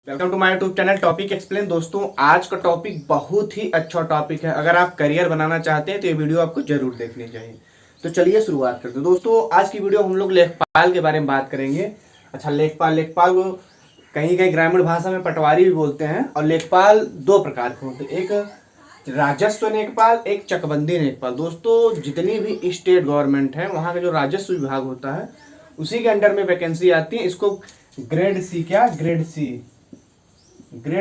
Welcome to my YouTube channel topic explain. दोस्तों आज का टॉपिक बहुत ही अच्छा टॉपिक है। अगर आप करियर बनाना चाहते हैं तो ये वीडियो आपको जरूर देखनी चाहिए। तो चलिए शुरुआत करते हैं। दोस्तों आज की वीडियो हम लोग लेखपाल के बारे में बात करेंगे। अच्छा, लेखपाल को कहीं कहीं ग्रामीण भाषा में पटवारी भी बोलते हैं। और लेखपाल दो प्रकार के होते हैं, एक राजस्व लेखपाल, एक चकबंदी लेखपाल। दोस्तों जितनी भी स्टेट गवर्नमेंट है वहाँ का जो राजस्व विभाग होता है उसी के अंडर में वैकेंसी आती है। इसको ग्रेड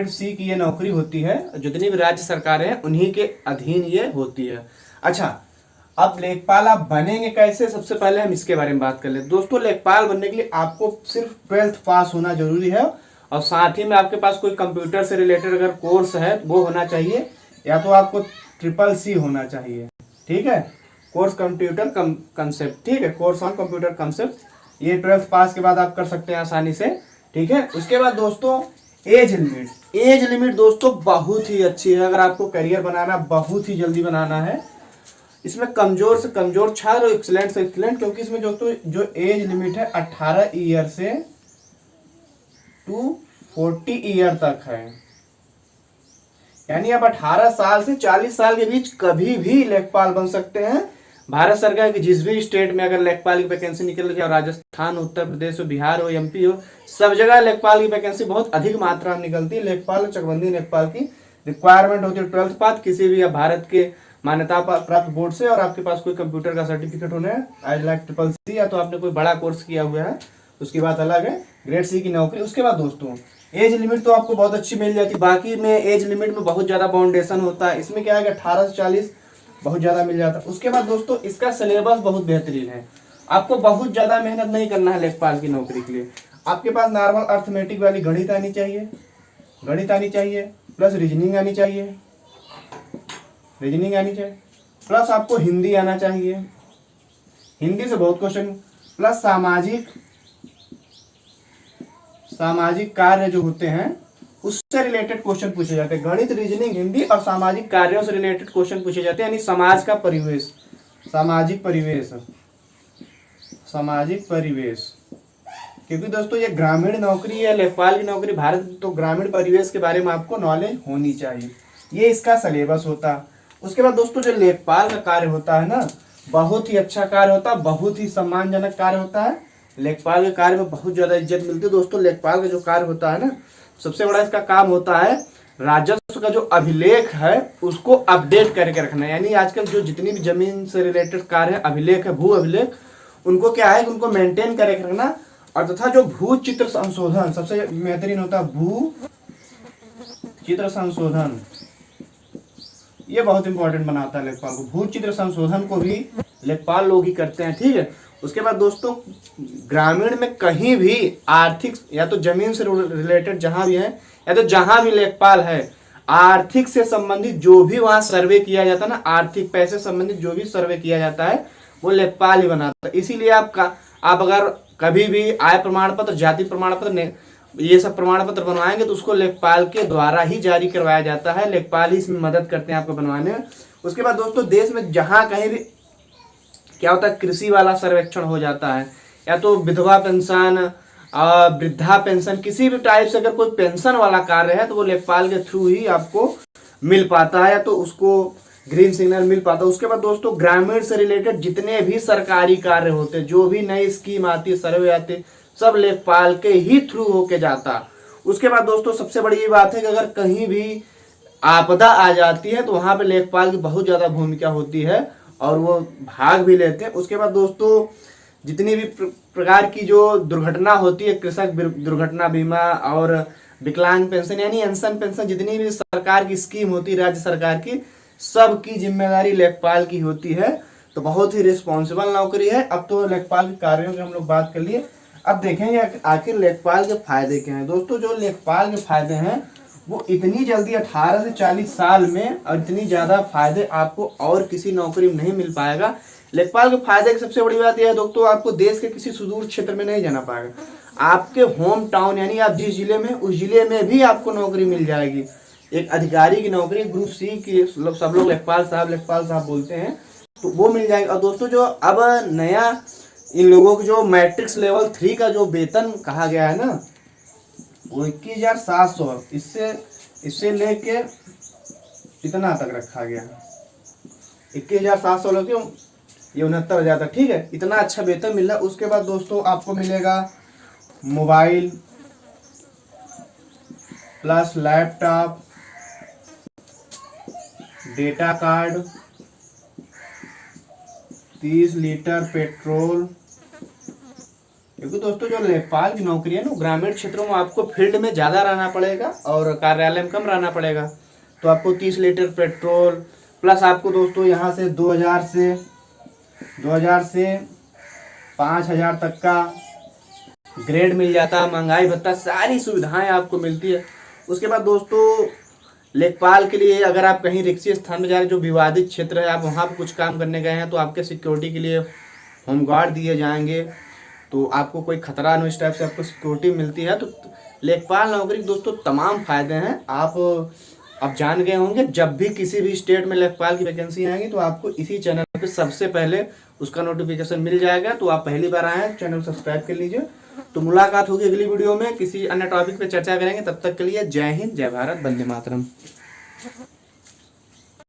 सी की ये नौकरी होती है। जितनी भी राज्य सरकारें हैं उन्हीं के अधीन ये होती है। अच्छा, अब लेखपाल आप बनेंगे कैसे, सबसे पहले हम इसके बारे में बात कर लेते। दोस्तों लेखपाल बनने के लिए आपको सिर्फ 12th पास होना जरूरी है और साथ ही में आपके पास कोई कंप्यूटर से रिलेटेड अगर कोर्स है वो होना चाहिए, या तो आपको CCC होना चाहिए। ठीक है, कोर्स कंप्यूटर कंसेप्ट, ठीक है, कोर्स ऑन कंप्यूटर कंसेप्ट। ये 12th पास के बाद आप कर सकते हैं आसानी से। ठीक है, उसके बाद दोस्तों एज लिमिट दोस्तों बहुत ही अच्छी है। अगर आपको करियर बनाना बहुत ही जल्दी बनाना है, इसमें कमजोर से कमजोर छात्र और एक्सीलेंट से एक्सीलेंट, क्योंकि इसमें जो एज लिमिट है 18 ईयर से टू 40 ईयर तक है। यानी आप 18 साल से 40 साल के बीच कभी भी लेखपाल बन सकते हैं। भारत सरकार की जिस भी स्टेट में अगर लेखपाल की वैकेंसी निकल जाए, राजस्थान, उत्तर प्रदेश हो, बिहार हो, MP हो, सब जगह लेखपाल की वैकेंसी बहुत अधिक मात्रा में निकलती है। लेखपाल और चकबंदी लेखपाल की रिक्वायरमेंट होती है 12th पास किसी भी भारत के मान्यता प्राप्त बोर्ड से, और आपके पास कोई कंप्यूटर का सर्टिफिकेट होना है, आई लाइक CCC, या तो आपने कोई बड़ा कोर्स किया हुआ है, उसकी बात अलग है। ग्रेड सी की नौकरी। उसके बाद दोस्तों एज लिमिट तो आपको बहुत अच्छी मिल जाती है। बाकी में एज लिमिट में बहुत ज्यादा बाउंडेशन होता है, इसमें क्या है कि 18 से 40 बहुत ज्यादा मिल जाता है। उसके बाद दोस्तों इसका सिलेबस बहुत बेहतरीन है। आपको बहुत ज्यादा मेहनत नहीं करना है लेखपाल की नौकरी के लिए। आपके पास नॉर्मल अर्थमेटिक वाली गणित आनी चाहिए, प्लस रीजनिंग आनी चाहिए, प्लस आपको हिंदी आना चाहिए, हिंदी से बहुत क्वेश्चन, प्लस सामाजिक कार्य जो होते हैं उससे रिलेटेड क्वेश्चन पूछे जाते हैं। गणित, रीजनिंग, हिंदी और सामाजिक कार्यों से रिलेटेड क्वेश्चन पूछे जाते हैं। यानी समाज का परिवेश, सामाजिक परिवेश, क्योंकि दोस्तों ये ग्रामीण नौकरी है, लेखपाल की नौकरी भारत, तो ग्रामीण परिवेश के बारे में आपको नॉलेज होनी चाहिए। ये इसका सिलेबस होता है। उसके बाद दोस्तों जो लेखपाल का कार्य होता है ना, बहुत ही अच्छा कार्य होता है, बहुत ही सम्मानजनक कार्य होता है। लेखपाल के कार्य में बहुत ज्यादा इज्जत मिलती है। दोस्तों लेखपाल का जो कार्य होता है ना, सबसे बड़ा इसका काम होता है राजस्व का जो अभिलेख है उसको अपडेट करके रखना। यानी आजकल जो जितनी भी जमीन से रिलेटेड कार्य है, अभिलेख है, भू अभिलेख, उनको क्या है कि उनको मेंटेन करके रखना। और तथा जो भू चित्र संशोधन सबसे बेहतरीन होता है, भू चित्र संशोधन, ये बहुत इंपॉर्टेंट बनाता है लेखपाल को। भू चित्र संशोधन को भी लेखपाल लोग ही करते हैं। ठीक है, उसके बाद दोस्तों ग्रामीण में कहीं भी आर्थिक या तो जमीन से रिलेटेड जहां भी है, या तो जहां भी लेखपाल है, आर्थिक से संबंधित जो भी वहां सर्वे किया जाता है ना, आर्थिक पैसे संबंधित जो भी सर्वे किया जाता है वो लेखपाल ही बनाता है। इसीलिए आप अगर कभी भी आय प्रमाण पत्र, जाति प्रमाण पत्र, ये सब प्रमाण पत्र बनवाएंगे तो उसको लेखपाल के द्वारा ही जारी करवाया जाता है। लेखपाल ही इसमें मदद करते हैं आपको बनवाने में। उसके बाद दोस्तों देश में जहां कहीं भी क्या होता है, कृषि वाला सर्वेक्षण हो जाता है, या तो विधवा पेंशन, वृद्धा पेंशन, किसी भी टाइप से अगर कोई पेंशन वाला कार्य है तो वो लेखपाल के थ्रू ही आपको मिल पाता है, या तो उसको ग्रीन सिग्नल मिल पाता है। उसके बाद दोस्तों ग्रामीण से रिलेटेड जितने भी सरकारी कार्य होते हैं, जो भी नई स्कीम आती है, सर्वे आती है, सब लेखपाल के ही थ्रू होके जाता। उसके बाद दोस्तों सबसे बड़ी ये बात है कि अगर कहीं भी आपदा आ जाती है तो वहां पे लेखपाल की बहुत ज्यादा भूमिका होती है और वो भाग भी लेते हैं। उसके बाद दोस्तों जितनी भी प्रकार की जो दुर्घटना होती है, कृषक दुर्घटना बीमा और विकलांग पेंशन यानी पेंशन पेंशन, जितनी भी सरकार की स्कीम होती है राज्य सरकार की, सबकी जिम्मेदारी लेखपाल की होती है। तो बहुत ही रिस्पॉन्सिबल नौकरी है। अब तो लेखपाल के कार्यों की हम लोग बात कर लिए। अब देखेंगे आखिर लेखपाल के फायदे क्या हैं। दोस्तों जो लेखपाल के फायदे हैं वो इतनी जल्दी 18 से 40 साल में और इतनी ज्यादा फायदे आपको और किसी नौकरी में नहीं मिल पाएगा। लेखपाल के फायदे की सबसे बड़ी बात यह है दोस्तों, आपको देश के किसी सुदूर क्षेत्र में नहीं जाना पड़ेगा। आपके होम टाउन यानी आप जिस जिले में, उस जिले में भी आपको नौकरी मिल जाएगी। एक अधिकारी की नौकरी, ग्रुप C की सब लोग लेखपाल साहब बोलते हैं, तो वो मिल जाएगी। और दोस्तों जो अब नया इन लोगों को जो मैट्रिक्स लेवल 3 का जो वेतन कहा गया है ना, वो 21,700, इससे इससे लेके इतना तक रखा गया। 21,700 लेके ये 69,000 तक, ठीक है। इतना अच्छा वेतन मिल रहा है। उसके बाद दोस्तों आपको मिलेगा mobile plus laptop, data card, 30 litre petrol. क्योंकि दोस्तों जो लेखपाल की नौकरी है ना, ग्रामीण क्षेत्रों में आपको फील्ड में ज़्यादा रहना पड़ेगा और कार्यालय में कम रहना पड़ेगा। तो आपको 30 लीटर पेट्रोल प्लस आपको दोस्तों यहाँ से 2000 से 5,000 तक का ग्रेड मिल जाता है, महंगाई भत्ता, सारी सुविधाएं आपको मिलती है। उसके बाद दोस्तों लेखपाल के लिए अगर आप कहीं रिक्सी स्थान में जा रहे, जो विवादित क्षेत्र है, आप वहाँ पर कुछ काम करने गए हैं, तो आपके सिक्योरिटी के लिए होमगार्ड दिए जाएंगे। तो आपको कोई खतरा नहीं, इस टाइप से आपको सिक्योरिटी मिलती है। तो लेखपाल नौकरी दोस्तों तमाम फायदे हैं। आप अब जान गए होंगे, जब भी किसी भी स्टेट में लेखपाल की वैकेंसी आएगी तो आपको इसी चैनल पे सबसे पहले उसका नोटिफिकेशन मिल जाएगा। तो आप पहली बार आए हैं, चैनल सब्सक्राइब कर लीजिए। तो मुलाकात होगी अगली वीडियो में, किसी अन्य टॉपिक पे चर्चा करेंगे। तब तक के लिए जय हिंद, जय भारत, वंदे मातरम।